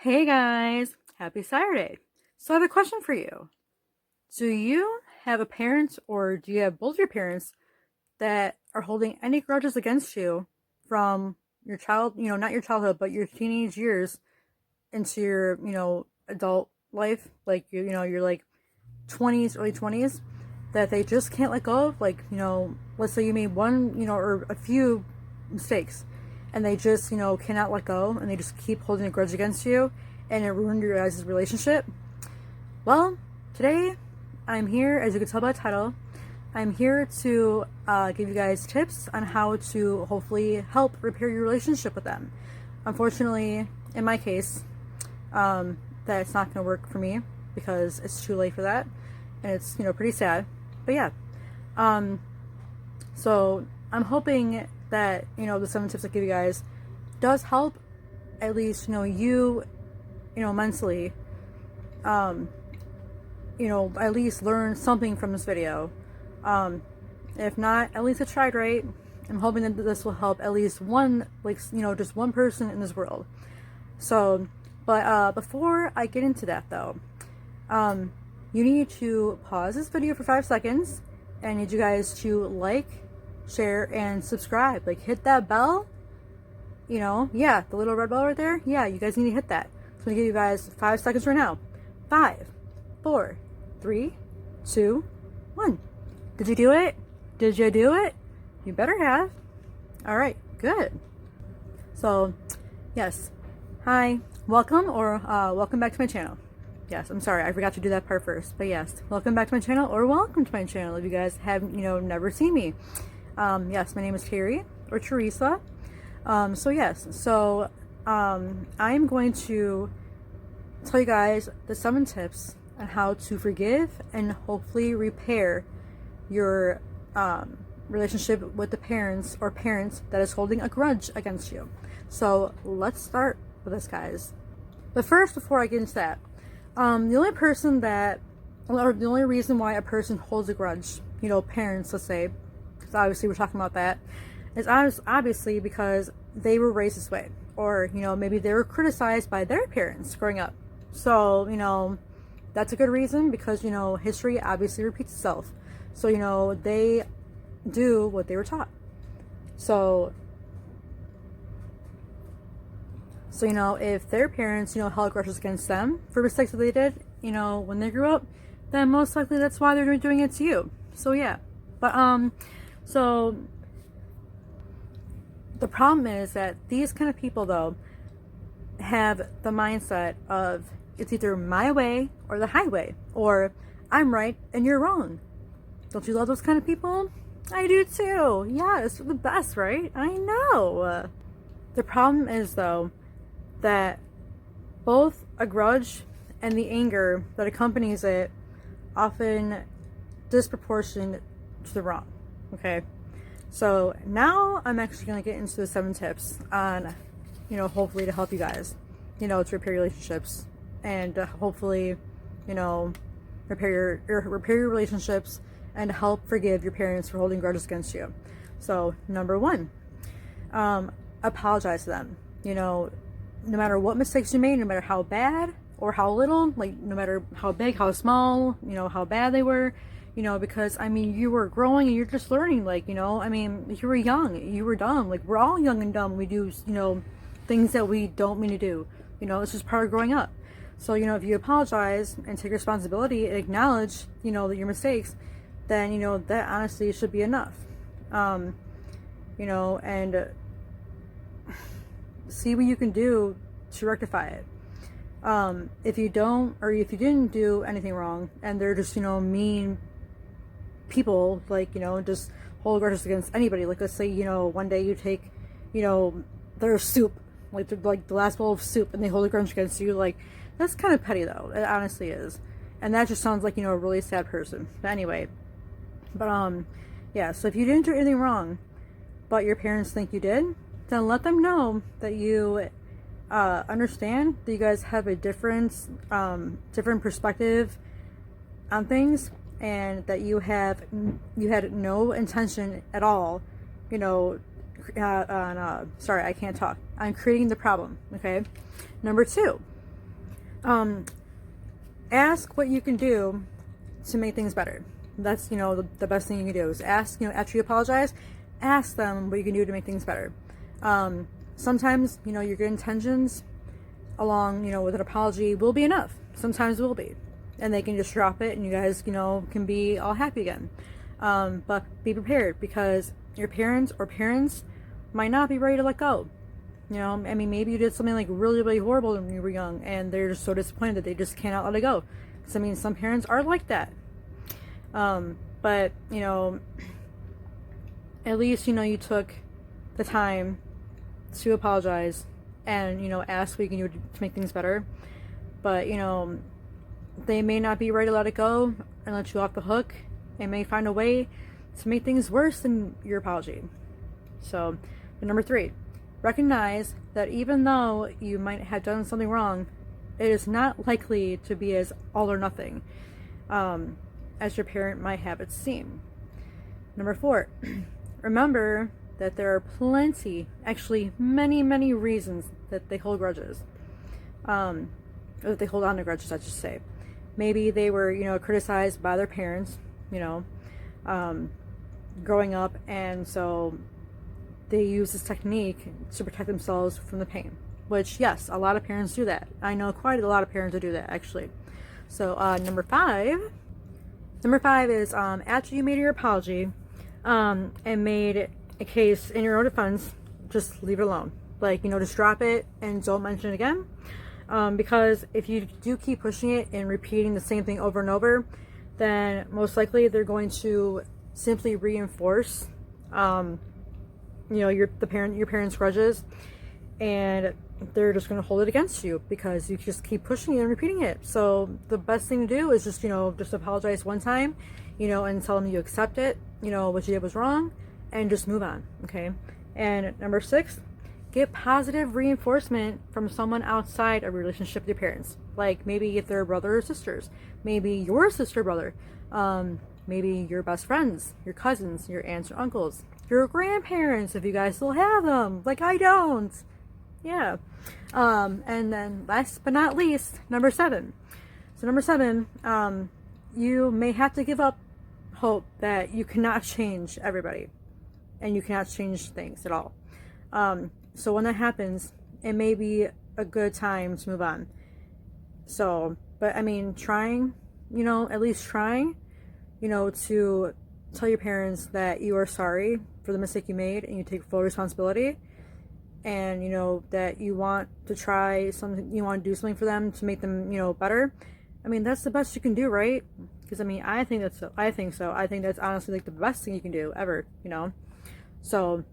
Hey guys, happy Saturday. So I have a question for you. Do you have a parent or do you have both your parents that are holding any grudges against you from your not your childhood, but your teenage years into your, adult life, like you're like 20s, early 20s, that they just can't let go of? Like, let's say you made one, or a few mistakes and they just, cannot let go and they just keep holding a grudge against you and it ruined your guys' relationship. Well, today I'm here, as you can tell by the title, I'm here to give you guys tips on how to hopefully help repair your relationship with them. Unfortunately, in my case, that's not going to work for me because it's too late for that, and it's pretty sad. But yeah, so I'm hoping that the 7 tips I give you guys does help at least you mentally at least learn something from this video. If not, at least I tried, right? I'm hoping that this will help at least one, just one person in this world. So, but before I get into that though, you need to pause this video for 5 seconds and I need you guys to like, share, and subscribe. Like, hit that bell, yeah, the little red bell right there. Yeah, you guys need to hit that. So I'm gonna give you guys 5 seconds right now. 5, 4, 3, 2, 1. Did you do it? Did you do it? You better have. All right, good. So, yes. Hi, welcome or welcome back to my channel. Yes, I'm sorry, I forgot to do that part first. But yes, welcome back to my channel or welcome to my channel if you guys have, never seen me. Yes, my name is Carrie or Teresa. So yes, so I'm going to tell you guys the 7 tips on how to forgive and hopefully repair your relationship with the parents or parents that is holding a grudge against you. So let's start with this, guys. But first, before I get into that, the only reason why a person holds a grudge, parents, let's say, because obviously we're talking about that, is obviously because they were raised this way, or maybe they were criticized by their parents growing up. So that's a good reason, because history obviously repeats itself. So they do what they were taught. So if their parents held grudges against them for mistakes that they did when they grew up, then most likely that's why they're doing it to you. So yeah, but so the problem is that these kind of people though have the mindset of it's either my way or the highway, or I'm right and you're wrong. Don't you love those kind of people? I do too. Yeah, it's the best, right? I know. The problem is though that both a grudge and the anger that accompanies it often disproportionate to the wrong. Okay, so now I'm actually going to get into the 7 tips on hopefully to help you guys to repair relationships and hopefully repair your relationships and help forgive your parents for holding grudges against you. So number 1, apologize to them. No matter what mistakes you made, no matter how bad or how little, like no matter how big, how small, how bad they were, because I mean, you were growing and you're just learning, like, I mean, you were young, you were dumb, like we're all young and dumb. We do, things that we don't mean to do, it's just part of growing up. So, if you apologize and take responsibility and acknowledge, your mistakes, then, that honestly should be enough. And see what you can do to rectify it. If you don't, or if you didn't do anything wrong and they're just mean people, like just hold grudges against anybody, like let's say one day you take their soup, like the last bowl of soup, and they hold a grudge against you, like that's kind of petty though. It honestly is, and that just sounds like a really sad person. But anyway, yeah, so if you didn't do anything wrong but your parents think you did, then let them know that you understand that you guys have a different perspective on things, and that you had no intention at all, on sorry, I can't talk, on creating the problem. Okay, number 2, Ask what you can do to make things better. That's, the best thing you can do is ask, after you apologize, ask them what you can do to make things better. Sometimes, your good intentions along, with an apology will be enough. Sometimes it will be. And they can just drop it and you guys, can be all happy again. But be prepared, because your parents might not be ready to let go. Maybe you did something like really, really horrible when you were young and they're just so disappointed that they just cannot let it go. Because, some parents are like that. But, at least, you took the time to apologize and, ask what you can do to make things better. But, they may not be ready to let it go and let you off the hook. They may find a way to make things worse than your apology. So, number 3, recognize that even though you might have done something wrong, it is not likely to be as all or nothing as your parent might have it seem. Number 4, remember that there are plenty, actually many, many reasons that they hold grudges. Or that they hold on to grudges, I should say. Maybe they were, criticized by their parents, growing up, and so they use this technique to protect themselves from the pain. Which, yes, a lot of parents do that. I know quite a lot of parents that do that, actually. So, number 5 is, after you made your apology, and made a case in your own defense, just leave it alone. Just drop it and don't mention it again. Because if you do keep pushing it and repeating the same thing over and over, then most likely they're going to simply reinforce, your parents' grudges, and they're just going to hold it against you because you just keep pushing it and repeating it. So the best thing to do is just apologize one time, and tell them you accept it, what you did was wrong, and just move on. Okay. And number 6, get positive reinforcement from someone outside a relationship with your parents. Like maybe if they're brothers or sisters, maybe your sister, brother, maybe your best friends, your cousins, your aunts or uncles, your grandparents, if you guys still have them, like I don't. Yeah. And then last but not least, number 7. So number 7, you may have to give up hope that you cannot change everybody and you cannot change things at all. So when that happens, it may be a good time to move on. So, but trying, at least trying, to tell your parents that you are sorry for the mistake you made and you take full responsibility, and that you want to try something, you want to do something for them to make them, better. That's the best you can do, right? Because I think so. I think that's honestly like the best thing you can do ever, So,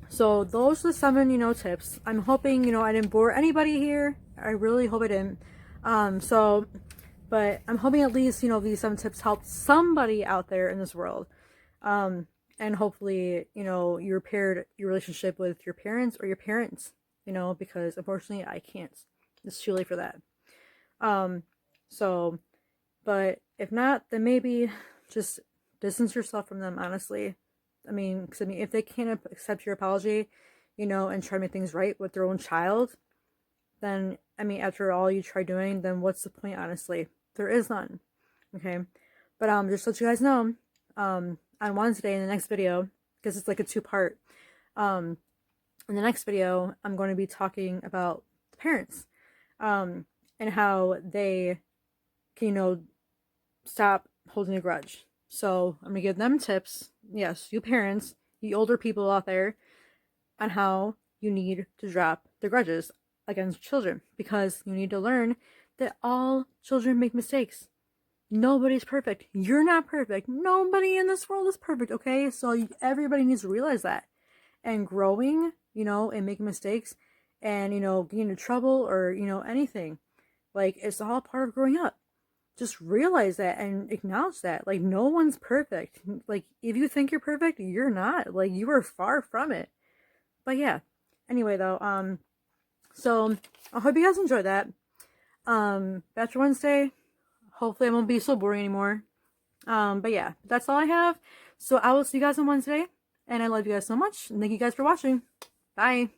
so those are the 7, tips. I'm hoping, I didn't bore anybody here. I really hope I didn't. But I'm hoping at least, these 7 tips help somebody out there in this world. And hopefully, you repaired your relationship with your parents or your parents, because unfortunately I can't. It's too late for that. So, but if not, then maybe just distance yourself from them, honestly. Because if they can't accept your apology, and try to make things right with their own child, then, after all you try doing, then what's the point, honestly? There is none. Okay? But, just to let you guys know, on Wednesday in the next video, because it's like a 2-part, in the next video, I'm going to be talking about the parents, and how they can, stop holding a grudge. So I'm going to give them tips, yes, you parents, you older people out there, on how you need to drop the grudges against children, because you need to learn that all children make mistakes. Nobody's perfect. You're not perfect. Nobody in this world is perfect, okay? So everybody needs to realize that. And growing, and making mistakes, and, getting into trouble, or, anything. Like, it's all part of growing up. Just realize that and acknowledge that. Like, no one's perfect. Like, if you think you're perfect, you're not. Like, you are far from it. But yeah. Anyway, though, so I hope you guys enjoyed that. Bachelor Wednesday. Hopefully I won't be so boring anymore. But yeah, that's all I have. So I will see you guys on Wednesday. And I love you guys so much. And thank you guys for watching. Bye.